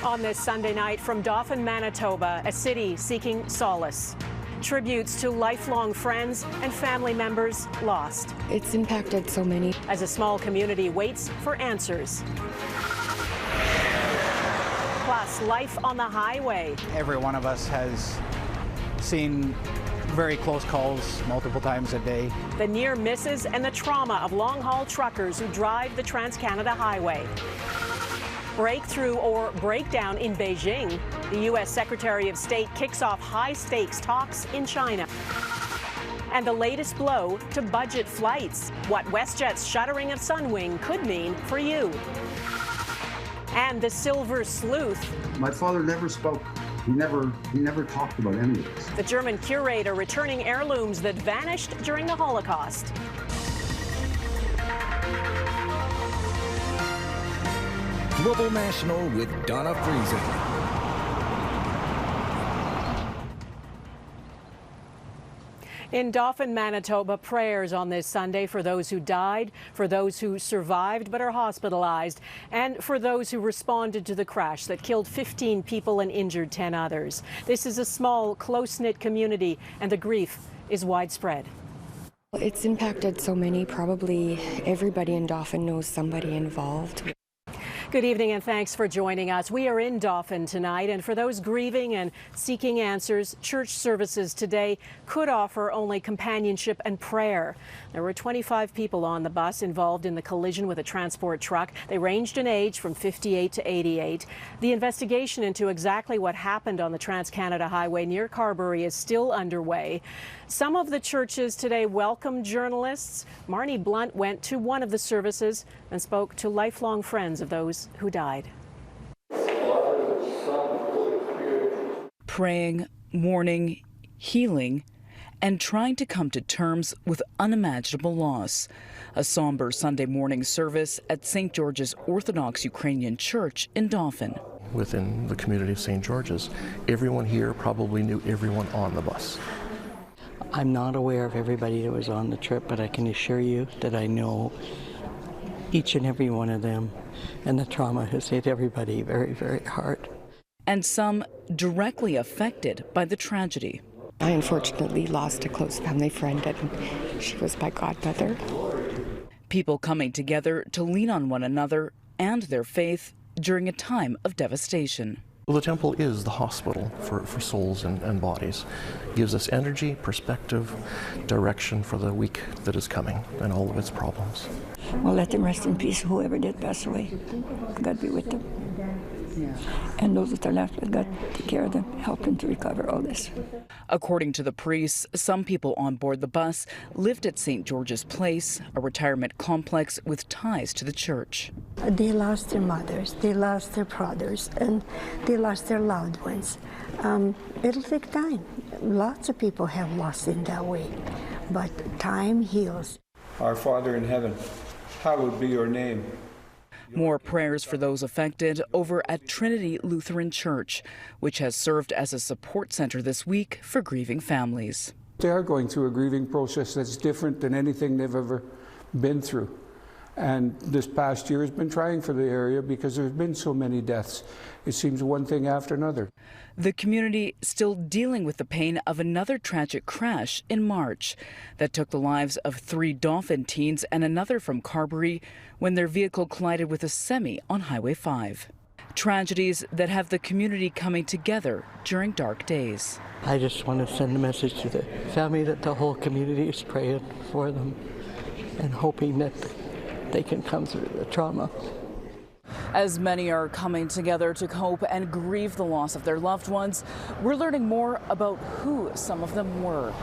On this Sunday night from Dauphin, Manitoba, a city seeking solace. Tributes to lifelong friends and family members lost. It's impacted so many. As a small community waits for answers. Plus, life on the highway. Every one of us has seen very close calls multiple times a day. The near misses and the trauma of long-haul truckers who drive the Trans-Canada Highway. Breakthrough or breakdown in Beijing. The U.S. Secretary of State kicks off high-stakes talks in China. And the latest blow to budget flights. What WestJet's shuttering of Sunwing could mean for you. And the Silver Sleuth. My father never spoke. He never talked about any of this. The German curator returning heirlooms that vanished during the Holocaust. Global National with Donna Friesen. In Dauphin, Manitoba, prayers on this Sunday for those who died, for those who survived but are hospitalized, and for those who responded to the crash that killed 15 people and injured 10 others. This is a small, close-knit community, and the grief is widespread. It's impacted so many. Probably everybody in Dauphin knows somebody involved. Good evening and thanks for joining us. We are in Dauphin tonight, and for those grieving and seeking answers, church services today could offer only companionship and prayer. There were 25 people on the bus involved in the collision with a transport truck. They ranged in age from 58 to 88. The investigation into exactly what happened on the Trans-Canada Highway near Carberry is still underway. Some of the churches today welcomed journalists. Marney Blunt went to one of the services and spoke to lifelong friends of those who died. Praying, mourning, healing, and trying to come to terms with unimaginable loss. A somber Sunday morning service at St. George's Orthodox Ukrainian Church in Dauphin. Within the community of St. George's, everyone here probably knew everyone on the bus. I'm not aware of everybody that was on the trip, but I can assure you that I know each and every one of them, and the trauma has hit everybody very, very hard. And some directly affected by the tragedy. I unfortunately lost a close family friend, and she was my godmother. People coming together to lean on one another and their faith during a time of devastation. Well, the temple is the hospital for souls and bodies. It gives us energy, perspective, direction for the week that is coming and all of its problems. Well, let them rest in peace, whoever did pass away. God be with them. Yeah. And those that are left, God take care of them, help them to recover all this. According to the priests, some people on board the bus lived at St. George's Place, a retirement complex with ties to the church. They lost their mothers, they lost their brothers, and they lost their loved ones. It'll take time. Lots of people have lost in that way, but time heals. Our Father in heaven, hallowed be your name. More prayers for those affected over at Trinity Lutheran Church, which has served as a support center this week for grieving families. They are going through a grieving process that's different than anything they've ever been through. And this past year has been trying for the area because there's been so many deaths. It seems one thing after another. The community still dealing with the pain of another tragic crash in March that took the lives of 3 Dauphin teens and another from Carberry when their vehicle collided with a semi on Highway 5. Tragedies that have the community coming together during dark days. I just want to send a message to the family that the whole community is praying for them and hoping that they can come through the trauma. As many are coming together to cope and grieve the loss of their loved ones, we're learning more about who some of them were,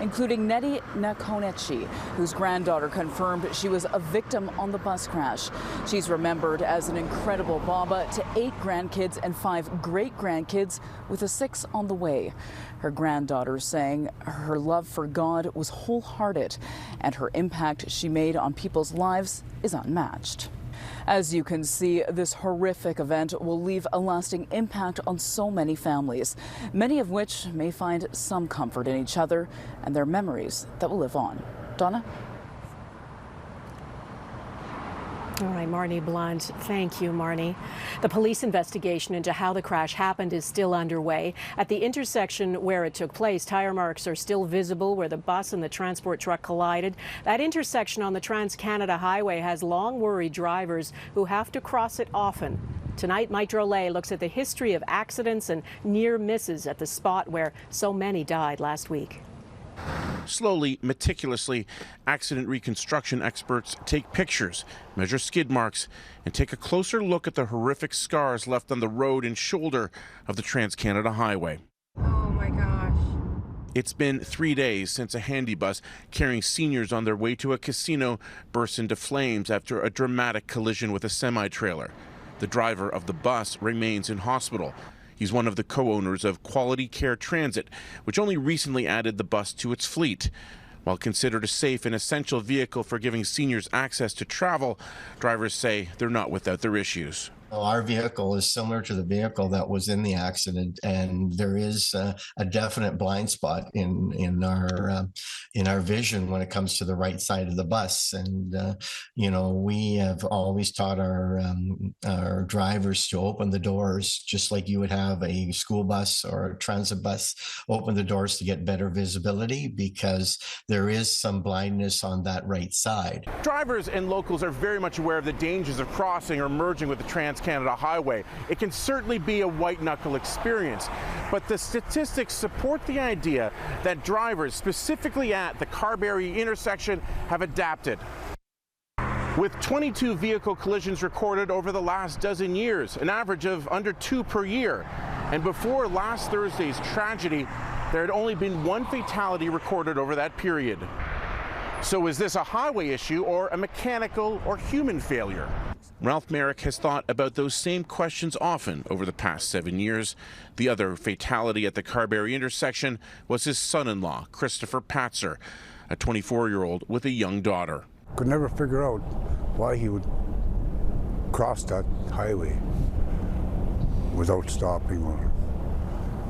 including Nettie Nakonechi, whose granddaughter confirmed she was a victim on the bus crash. She's remembered as an incredible Baba to 8 grandkids and 5 great-grandkids, with a 6th on the way. Her granddaughter saying her love for God was wholehearted, and her impact she made on people's lives is unmatched. As you can see, this horrific event will leave a lasting impact on so many families, many of which may find some comfort in each other and their memories that will live on. Donna? All right, Marney Blunt. Thank you, Marney. The police investigation into how the crash happened is still underway. At the intersection where it took place, tire marks are still visible where the bus and the transport truck collided. That intersection on the Trans-Canada Highway has long worried drivers who have to cross it often. Tonight, Mike Drolet looks at the history of accidents and near misses at the spot where so many died last week. Slowly, meticulously, accident reconstruction experts take pictures, measure skid marks, and take a closer look at the horrific scars left on the road and shoulder of the Trans-Canada Highway. Oh my gosh. It's been 3 days since a handy bus carrying seniors on their way to a casino burst into flames after a dramatic collision with a semi-trailer. The driver of the bus remains in hospital. He's one of the co-owners of Quality Care Transit, which only recently added the bus to its fleet. While considered a safe and essential vehicle for giving seniors access to travel, drivers say they're not without their issues. Our vehicle is similar to the vehicle that was in the accident, and there is a definite blind spot in our vision when it comes to the right side of the bus. And we have always taught our drivers to open the doors, just like you would have a school bus or a transit bus open the doors to get better visibility, because there is some blindness on that right side. Drivers and locals are very much aware of the dangers of crossing or merging with the Trans-Canada Highway. It can certainly be a white-knuckle experience, but the statistics support the idea that drivers, specifically at the Carberry intersection, have adapted. With 22 vehicle collisions recorded over the last dozen years, an average of under 2 per year, and before last Thursday's tragedy, there had only been 1 fatality recorded over that period. So is this a highway issue or a mechanical or human failure? Ralph Merrick has thought about those same questions often over the past 7 years. The other fatality at the Carberry intersection was his son-in-law, Christopher Patzer, a 24-year-old with a young daughter. Could never figure out why he would cross that highway without stopping, or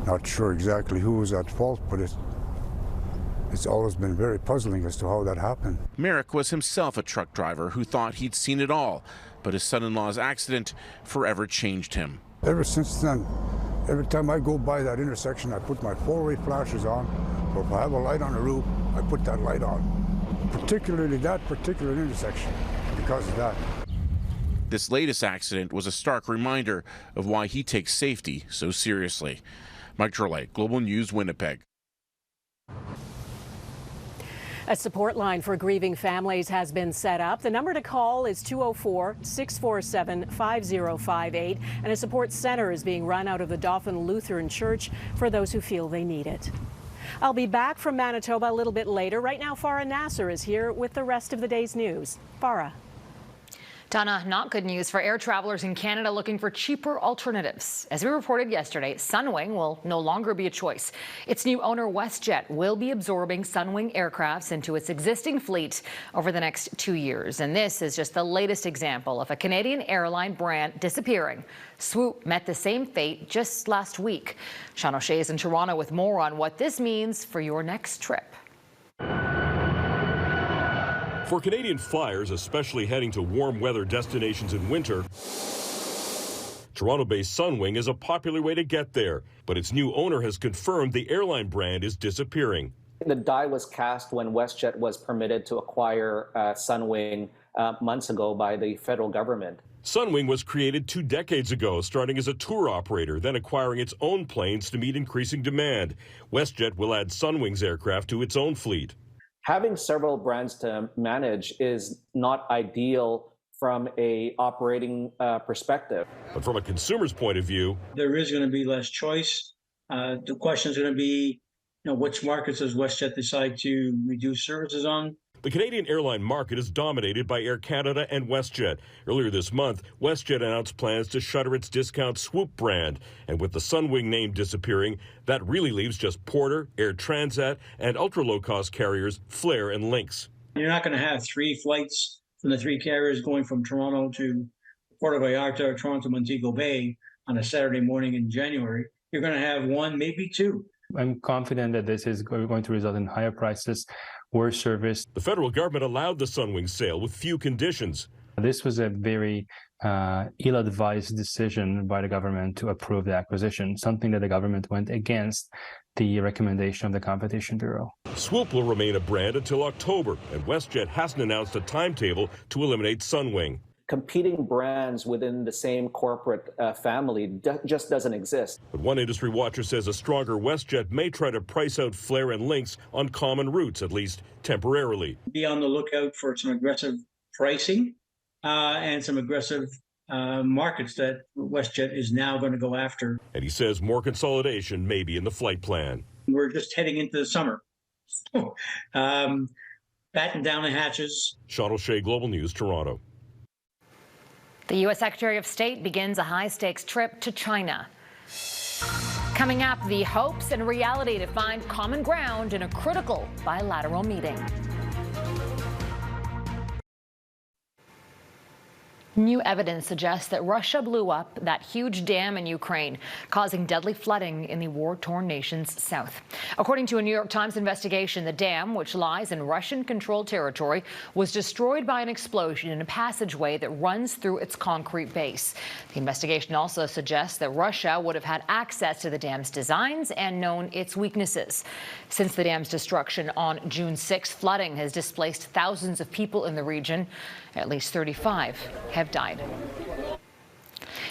not sure exactly who was at fault, but it's always been very puzzling as to how that happened. Merrick was himself a truck driver who thought he'd seen it all, but his son-in-law's accident forever changed him. Ever since then, every time I go by that intersection, I put my four-way flashers on, or if I have a light on the roof, I put that light on. Particularly that particular intersection, because of that. This latest accident was a stark reminder of why he takes safety so seriously. Mike Drolet, Global News, Winnipeg. A support line for grieving families has been set up. The number to call is 204-647-5058, and a support center is being run out of the Dauphin Lutheran Church for those who feel they need it. I'll be back from Manitoba a little bit later. Right now, Farah Nasser is here with the rest of the day's news. Farah. Donna, not good news for air travelers in Canada looking for cheaper alternatives. As we reported yesterday, Sunwing will no longer be a choice. Its new owner, WestJet, will be absorbing Sunwing aircrafts into its existing fleet over the next 2 years. And this is just the latest example of a Canadian airline brand disappearing. Swoop met the same fate just last week. Sean O'Shea is in Toronto with more on what this means for your next trip. For Canadian flyers, especially heading to warm weather destinations in winter, Toronto-based Sunwing is a popular way to get there, but its new owner has confirmed the airline brand is disappearing. The die was cast when WestJet was permitted to acquire Sunwing months ago by the federal government. Sunwing was created 2 decades ago, starting as a tour operator, then acquiring its own planes to meet increasing demand. WestJet will add Sunwing's aircraft to its own fleet. Having several brands to manage is not ideal from a operating perspective. But from a consumer's point of view, there is going to be less choice. The question is going to be, which markets does WestJet decide to reduce services on? The Canadian airline market is dominated by Air Canada and WestJet. Earlier this month, WestJet announced plans to shutter its discount Swoop brand. And with the Sunwing name disappearing, that really leaves just Porter, Air Transat, and ultra-low-cost carriers Flair and Lynx. You're not going to have 3 flights from the 3 carriers going from Toronto to Puerto Vallarta or Toronto Montego Bay on a Saturday morning in January. You're going to have 1, maybe 2. I'm confident that this is going to result in higher prices, worse service. The federal government allowed the Sunwing sale with few conditions. This was a very ill-advised decision by the government to approve the acquisition, something that the government went against the recommendation of the Competition Bureau. Swoop will remain a brand until October, and WestJet hasn't announced a timetable to eliminate Sunwing. Competing brands within the same corporate family just doesn't exist. But one industry watcher says a stronger WestJet may try to price out Flair and Lynx on common routes, at least temporarily. Be on the lookout for some aggressive pricing and some aggressive markets that WestJet is now going to go after. And he says more consolidation may be in the flight plan. We're just heading into the summer. Batten down the hatches. Sean O'Shea, Global News, Toronto. The U.S. Secretary of State begins a high-stakes trip to China. Coming up, the hopes and reality to find common ground in a critical bilateral meeting. New evidence suggests that Russia blew up that huge dam in Ukraine, causing deadly flooding in the war-torn nation's south. According to a New York Times investigation, the dam, which lies in Russian-controlled territory, was destroyed by an explosion in a passageway that runs through its concrete base. The investigation also suggests that Russia would have had access to the dam's designs and known its weaknesses. Since the dam's destruction on June 6, flooding has displaced thousands of people in the region. At least 35 have died.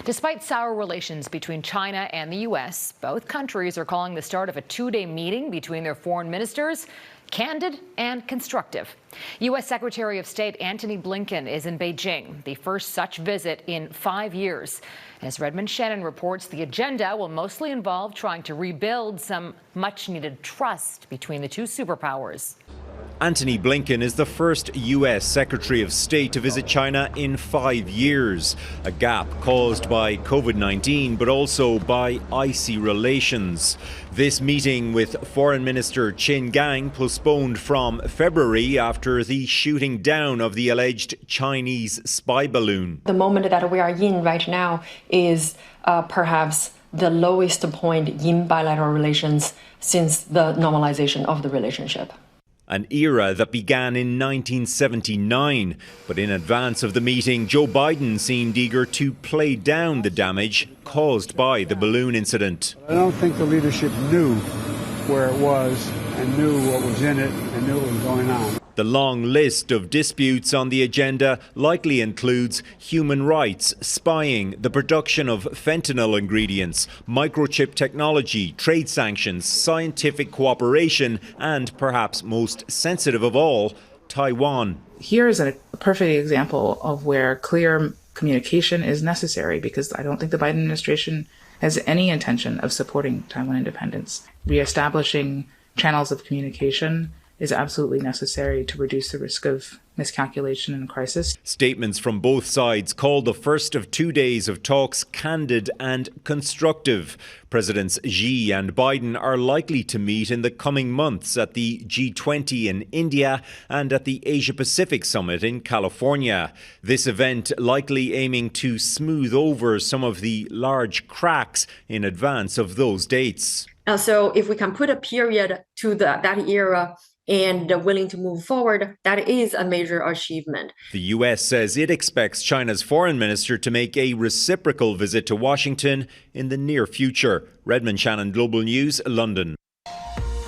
Despite sour relations between China and the U.S., both countries are calling the start of a two-day meeting between their foreign ministers candid and constructive. U.S. Secretary of State Antony Blinken is in Beijing, the first such visit in 5 years. As Redmond Shannon reports, the agenda will mostly involve trying to rebuild some much-needed trust between the two superpowers. Antony Blinken is the first U.S. Secretary of State to visit China in 5 years, a gap caused by COVID-19 but also by icy relations. This meeting with Foreign Minister Qin Gang postponed from February after the shooting down of the alleged Chinese spy balloon. The moment that we are in right now is perhaps the lowest point in bilateral relations since the normalization of the relationship. An era that began in 1979. But in advance of the meeting, Joe Biden seemed eager to play down the damage caused by the balloon incident. I don't think the leadership knew where it was and knew what was in it and knew what was going on. The long list of disputes on the agenda likely includes human rights, spying, the production of fentanyl ingredients, microchip technology, trade sanctions, scientific cooperation, and perhaps most sensitive of all, Taiwan. Here is a perfect example of where clear communication is necessary, because I don't think the Biden administration has any intention of supporting Taiwan independence. Reestablishing channels of communication is absolutely necessary to reduce the risk of miscalculation and crisis. Statements from both sides called the first of 2 days of talks candid and constructive. Presidents Xi and Biden are likely to meet in the coming months at the G20 in India and at the Asia-Pacific Summit in California. This event likely aiming to smooth over some of the large cracks in advance of those dates. So if we can put a period to that era and willing to move forward, that is a major achievement. The U.S. says it expects China's foreign minister to make a reciprocal visit to Washington in the near future. Redmond Shannon, Global News, London.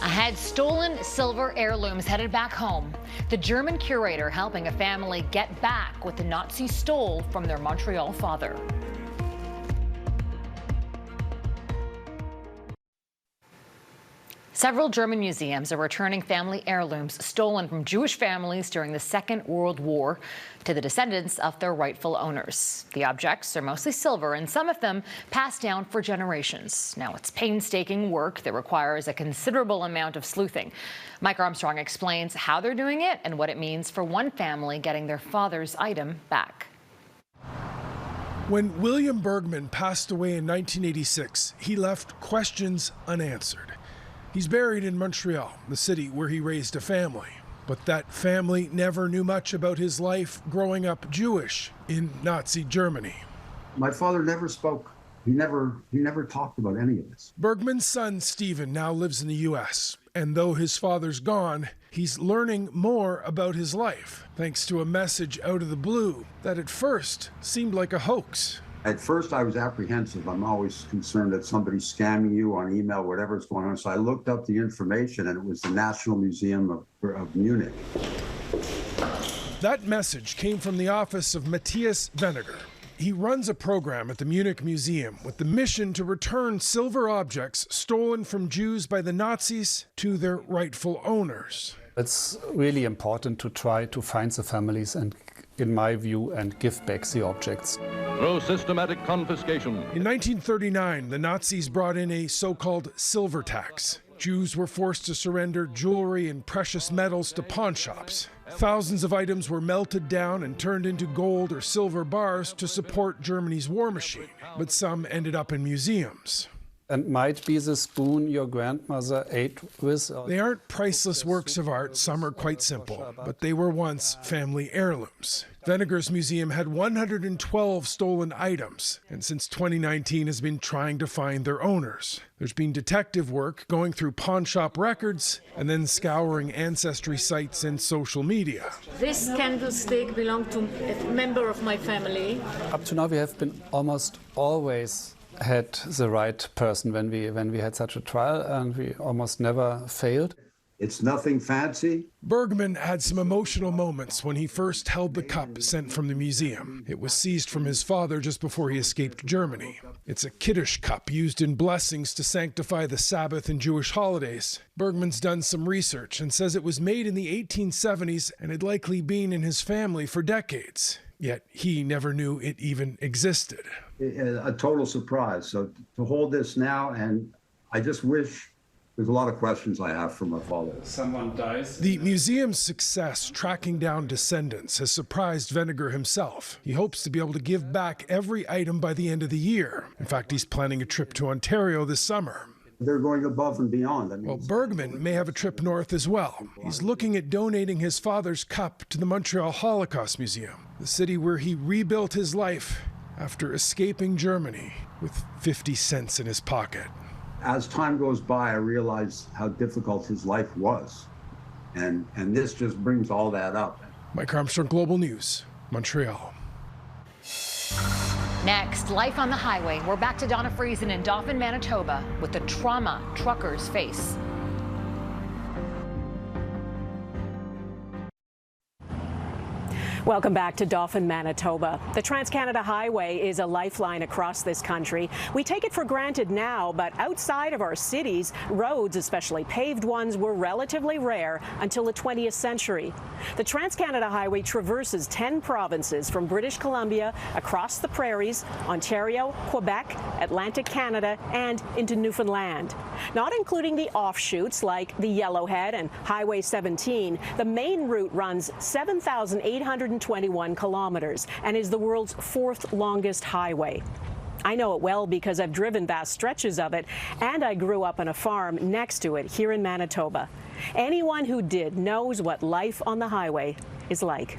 Ahead, stolen silver heirlooms headed back home. The German curator helping a family get back what the Nazis stole from their Montreal father. Several German museums are returning family heirlooms stolen from Jewish families during the Second World War to the descendants of their rightful owners. The objects are mostly silver, and some of them passed down for generations. Now, it's painstaking work that requires a considerable amount of sleuthing. Mike Armstrong explains how they're doing it and what it means for one family getting their father's item back. When William Bergman passed away in 1986, he left questions unanswered. He's buried in Montreal, the city where he raised a family. But that family never knew much about his life growing up Jewish in Nazi Germany. My father never spoke. He never talked about any of this. Bergman's son, Stephen, now lives in the U.S. And though his father's gone, He's learning more about his life, thanks to a message out of the blue that at first seemed like a hoax. At first, I was apprehensive. I'm always concerned that somebody's scamming you on email, whatever's going on. So I looked up the information, and it was the National Museum of Munich. That message came from the office of Matthias Weniger. He runs a program at the Munich Museum with the mission to return silver objects stolen from Jews by the Nazis to their rightful owners. It's really important to try to find the families and, in my view, and give back the objects. Through systematic confiscation. In 1939, the Nazis brought in a so-called silver tax. Jews were forced to surrender jewelry and precious metals to pawn shops. Thousands of items were melted down and turned into gold or silver bars to support Germany's war machine, but some ended up in museums. And might be the spoon your grandmother ate with. They aren't priceless works of art, some are quite simple, but they were once family heirlooms. Weniger's museum had 112 stolen items, and since 2019 has been trying to find their owners. There's been detective work going through pawn shop records and then scouring ancestry sites and social media. This candlestick belonged to a member of my family. Up to now we have been almost always had the right person when we had such a trial, and we almost never failed. It's nothing fancy. Bergman had some emotional moments when he first held the cup sent from the museum. It was seized from his father just before he escaped Germany. It's a Kiddush cup used in blessings to sanctify the Sabbath and Jewish holidays. Bergman's done some research and says it was made in the 1870s and had likely been in his family for decades. Yet he never knew it even existed. A total surprise. So to hold this now, and I just wish, there's a lot of questions I have for my father. Someone dies. The museum's success tracking down descendants has surprised Weniger himself. He hopes to be able to give back every item by the end of the year. In fact, he's planning a trip to Ontario this summer. They're going above and beyond. Well, Bergman may have a trip north as well. He's looking at donating his father's cup to the Montreal Holocaust Museum, the city where he rebuilt his life after escaping Germany with 50 cents in his pocket. As time goes by, I realize how difficult his life was. And this just brings all that up. Mike Armstrong, Global News, Montreal. Next, life on the highway. We're back to Donna Friesen in Dauphin, Manitoba, with the trauma truckers face. Welcome back to Dauphin, Manitoba. The Trans-Canada Highway is a lifeline across this country. We take it for granted now, but outside of our cities, roads, especially paved ones, were relatively rare until the 20th century. The Trans-Canada Highway traverses 10 provinces from British Columbia across the prairies, Ontario, Quebec, Atlantic Canada, and into Newfoundland. Not including the offshoots like the Yellowhead and Highway 17, the main route runs 7,821 kilometers and is the world's 4th longest highway. I know it well because I've driven vast stretches of it, and I grew up on a farm next to it here in Manitoba. Anyone who did knows what life on the highway is like.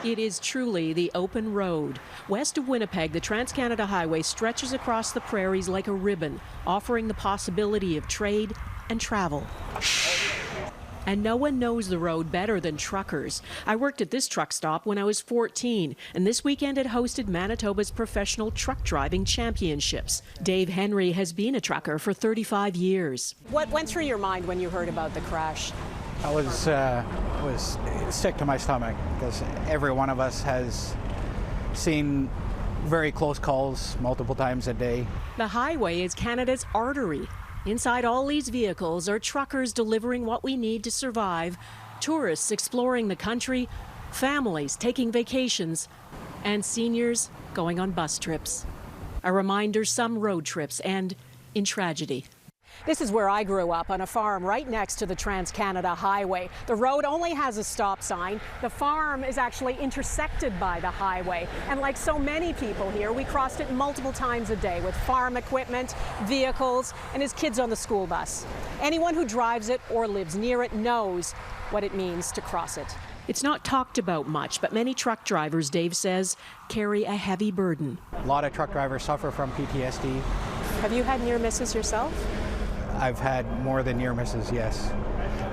It is truly the open road. West of Winnipeg, the Trans-Canada Highway stretches across the prairies like a ribbon, offering the possibility of trade and travel. And no one knows the road better than truckers. I worked at this truck stop when I was 14, and this weekend it hosted Manitoba's professional truck driving championships. Dave Henry has been a trucker for 35 years. What went through your mind when you heard about the crash? I was sick to my stomach because every one of us has seen very close calls multiple times a day. The highway is Canada's artery. Inside all these vehicles are truckers delivering what we need to survive, tourists exploring the country, families taking vacations, and seniors going on bus trips. A reminder some road trips end in tragedy. This is where I grew up, on a farm right next to the Trans-Canada Highway. The road only has a stop sign. The farm is actually intersected by the highway. And like so many people here, we crossed it multiple times a day with farm equipment, vehicles, and his kids on the school bus. Anyone who drives it or lives near it knows what it means to cross it. It's not talked about much, but many truck drivers, Dave says, carry a heavy burden. A lot of truck drivers suffer from PTSD. Have you had near misses yourself? I've had more than near misses, yes.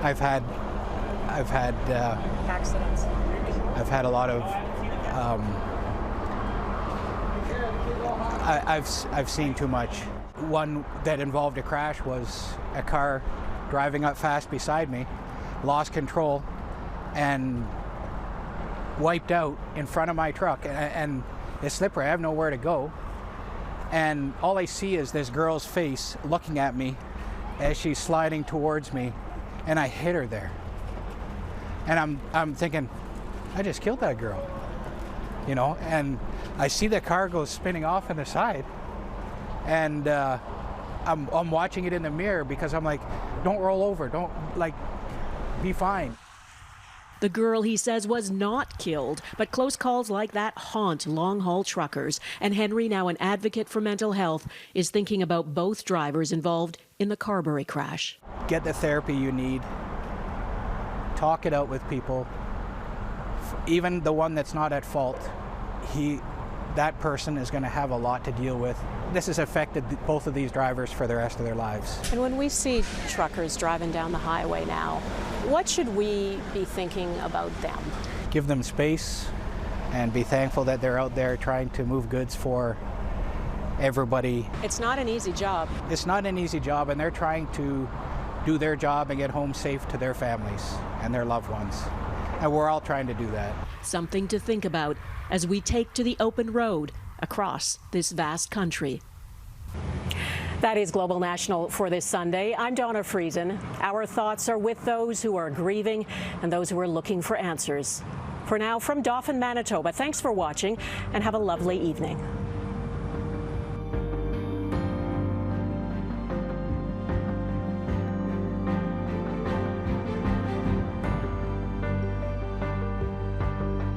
I've had accidents. I've had a lot of I've seen too much. One that involved a crash was a car driving up fast beside me, lost control, and wiped out in front of my truck, and it's slippery. I have nowhere to go, and all I see is this girl's face looking at me as she's sliding towards me, and I hit her there. And I'm thinking, I just killed that girl, you know. And I see the car go spinning off on the side, and I'm watching it in the mirror because I'm like, don't roll over, don't, like, be fine. The girl, he says, was not killed, but close calls like that haunt long-haul truckers. And Henry, now an advocate for mental health, is thinking about both drivers involved in the Carberry crash. Get the therapy you need. Talk it out with people. Even the one that's not at fault, that person is going to have a lot to deal with. This has affected both of these drivers for the rest of their lives. And when we see truckers driving down the highway now, what should we be thinking about them? Give them space and be thankful that they're out there trying to move goods for everybody. It's not an easy job. It's not an easy job, and they're trying to do their job and get home safe to their families and their loved ones. And we're all trying to do that. Something to think about as we take to the open road across this vast country. That is Global National for this Sunday. I'm Donna Friesen. Our thoughts are with those who are grieving and those who are looking for answers. For now, from Dauphin, Manitoba, thanks for watching and have a lovely evening.